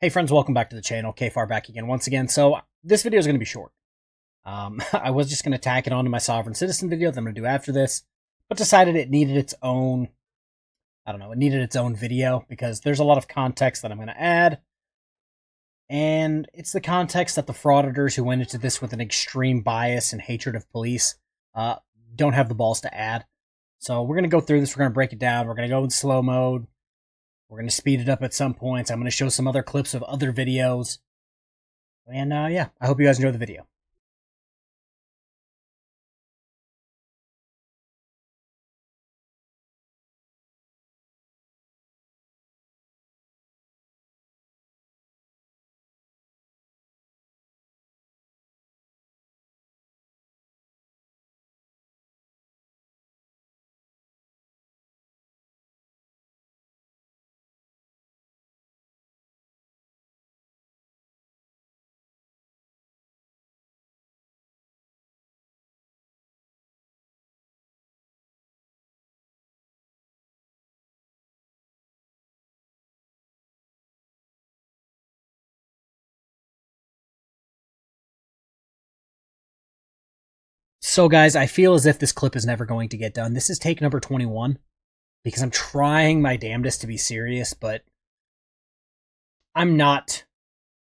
Hey friends, welcome back to the channel. KFARR back again once again. So this video is going to be short. I was just going to tack it onto my sovereign citizen video that I'm going to do after this, but decided it needed its own, it needed its own video because there's a lot of context that I'm going to add. And it's the context that the frauditors who went into this with an extreme bias and hatred of police don't have the balls to add. So we're going to go through this. We're going to break it down. We're going to go in slow mode. We're going to speed it up at some points. I'm going to show some other clips of other videos. And yeah, I hope you guys enjoy the video. So guys, I feel as if this clip is never going to get done. This is take number 21 because I'm trying my damnedest to be serious, but I'm not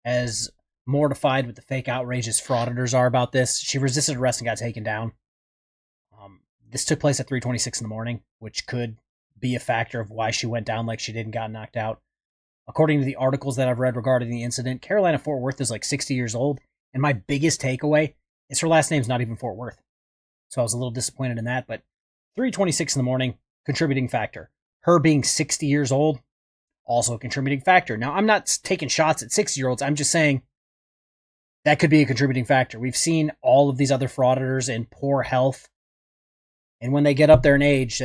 as mortified with the fake outrage as frauditors are about this. She resisted arrest and got taken down. This took place at 3:26 in the morning, which could be a factor of why she went down like she did and got knocked out. According to the articles that I've read regarding the incident, Carolina Fort Worth is like 60 years old, and my biggest takeaway is her last name's not even Fort Worth. So I was a little disappointed in that, but 3:26 in the morning, contributing factor. Her being 60 years old, also a contributing factor. Now, I'm not taking shots at 60-year-olds. I'm just saying that could be a contributing factor. We've seen all of these other frauditors in poor health, and when they get up there in age,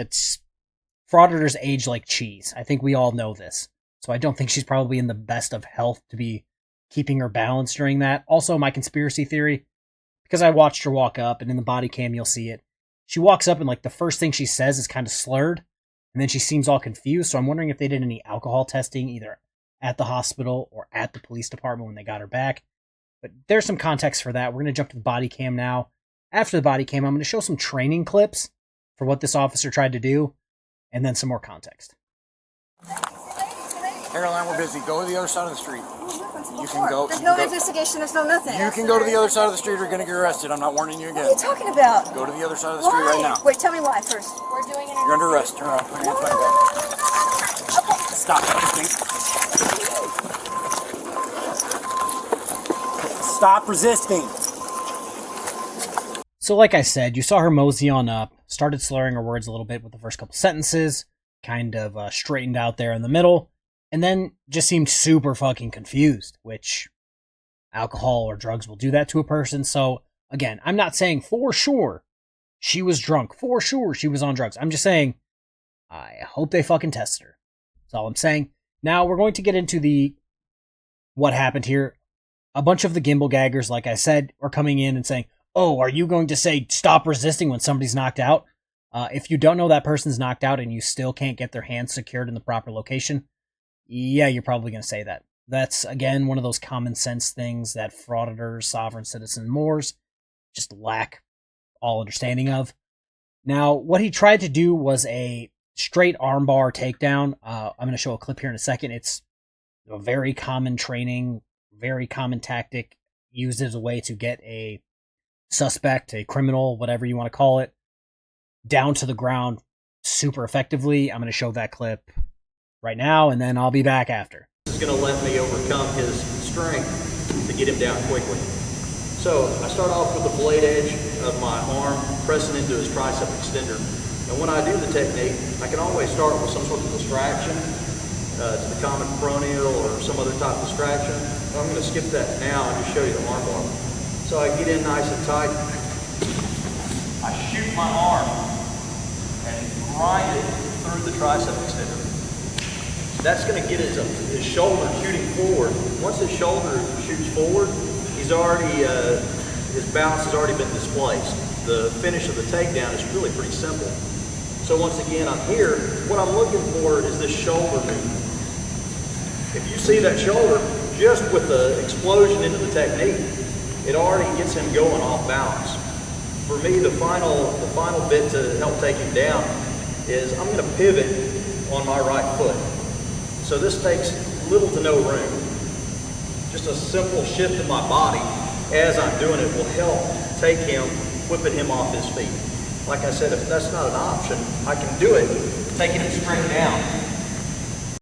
frauditors age like cheese. I think we all know this. So I don't think she's probably in the best of health to be keeping her balance during that. Also, my conspiracy theory, because I watched her walk up, and in the body cam you'll see it. She walks up and like the first thing she says is kind of slurred, and then she seems all confused. So I'm wondering if they did any alcohol testing either at the hospital or at the police department when they got her back. But there's some context for that. We're going to jump to the body cam now. After the body cam, I'm going to show some training clips for what this officer tried to do, and then some more context. Caroline, we're busy. Go to the other side of the street. You can go. There's no investigation. There's no nothing. You can go to the other side of the street or you're going to get arrested. I'm not warning you again. What are you talking about? Go to the other side of the street right now. Wait, tell me why first. We're doing an You're under arrest. Turn around. Put your hands behind your back. Stop. Stop resisting. So like I said, you saw her mosey on up, started slurring her words a little bit with the first couple sentences, kind of straightened out there in the middle, and then just seemed super fucking confused, which alcohol or drugs will do that to a person. So again, I'm not saying for sure she was drunk, for sure she was on drugs. I'm just saying I hope they fucking tested her. That's all I'm saying. Now we're going to get into what happened here. A bunch of the gimbal gaggers, like I said, are coming in and saying, oh, are you going to say stop resisting when somebody's knocked out? If you don't know that person's knocked out and you still can't get their hands secured in the proper location, yeah, you're probably going to say that. That's, again, one of those common sense things that frauditors, sovereign citizen Moors just lack all understanding of. Now, what he tried to do was a straight armbar takedown. I'm going to show a clip here in a second. It's a very common training, very common tactic used as a way to get a suspect, a criminal, whatever you want to call it, down to the ground super effectively. I'm going to show that clip right now, and then I'll be back after. This is going to let me overcome his strength to get him down quickly. So I start off with the blade edge of my arm pressing into his tricep extender. And when I do the technique, I can always start with some sort of distraction to the common peroneal or some other type of distraction. But I'm going to skip that now and just show you the arm bar. So I get in nice and tight. I shoot my arm and grind it through the tricep extender. That's going to get his shoulder shooting forward. Once his shoulder shoots forward, he's already his balance has already been displaced. The finish of the takedown is really pretty simple. So once again, I'm here. What I'm looking for is this shoulder movement. If you see that shoulder, just with the explosion into the technique, it already gets him going off balance. For me, the final bit to help take him down is I'm going to pivot on my right foot. So this takes little to no room. Just a simple shift of my body as I'm doing it will help take him, whipping him off his feet. Like I said, if that's not an option, I can do it, taking him straight down.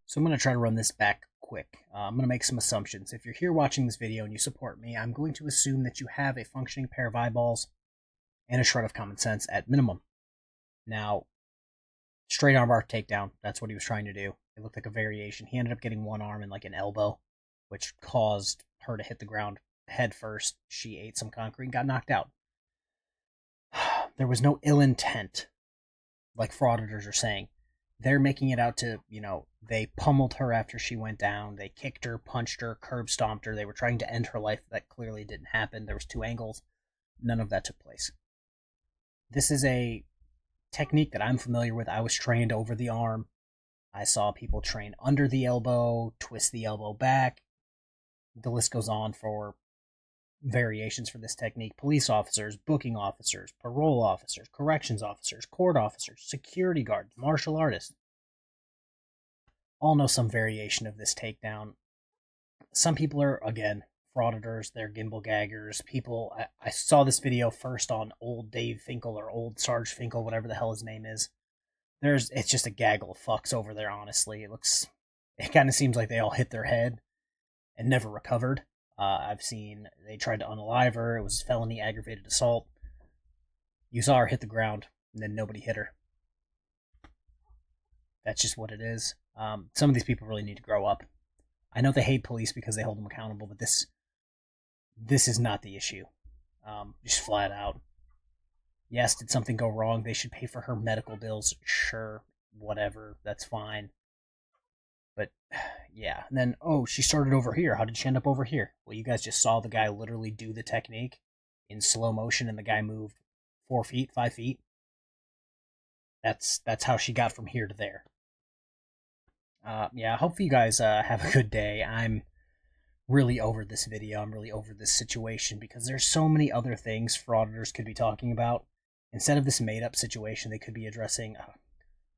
So I'm going to try to run this back quick. I'm going to make some assumptions. If you're here watching this video and you support me, I'm going to assume that you have a functioning pair of eyeballs and a shred of common sense at minimum. Now, straight arm bar takedown, that's what he was trying to do. It looked like a variation. He ended up getting one arm and like an elbow, which caused her to hit the ground head first. She ate some concrete and got knocked out. There was no ill intent, like frauditors are saying. They're making it out to, they pummeled her after she went down. They kicked her, punched her, curb stomped her. They were trying to end her life. That clearly didn't happen. There was 2 angles. None of that took place. This is a technique that I'm familiar with. I was trained over the arm. I saw people train under the elbow, twist the elbow back. The list goes on for variations for this technique. Police officers, booking officers, parole officers, corrections officers, court officers, security guards, martial artists all know some variation of this takedown. Some people are, again, frauditors, they're gimbal gaggers. People, I saw this video first on old Dave Finkel or old Sarge Finkel, whatever the hell his name is. It's just a gaggle of fucks over there, honestly. It kind of seems like they all hit their head and never recovered. I've seen they tried to unalive her. It was felony aggravated assault. You saw her hit the ground, and then nobody hit her. That's just what it is. Some of these people really need to grow up. I know they hate police because they hold them accountable, but this is not the issue. Just flat out. Yes, did something go wrong? They should pay for her medical bills. Sure, whatever, that's fine. But, yeah. And then, she started over here. How did she end up over here? Well, you guys just saw the guy literally do the technique in slow motion, and the guy moved 4 feet, 5 feet. That's how she got from here to there. Yeah, hopefully you guys have a good day. I'm really over this video. I'm really over this situation because there's so many other things frauditors could be talking about. Instead of this made-up situation, they could be addressing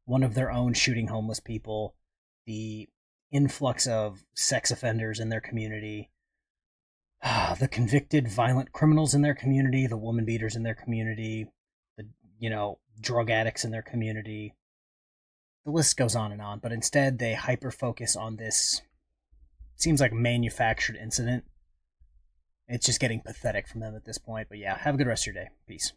one of their own shooting homeless people, the influx of sex offenders in their community, the convicted violent criminals in their community, the woman beaters in their community, the drug addicts in their community. The list goes on and on, but instead they hyper-focus on this, seems like a manufactured incident. It's just getting pathetic from them at this point, but yeah, have a good rest of your day. Peace.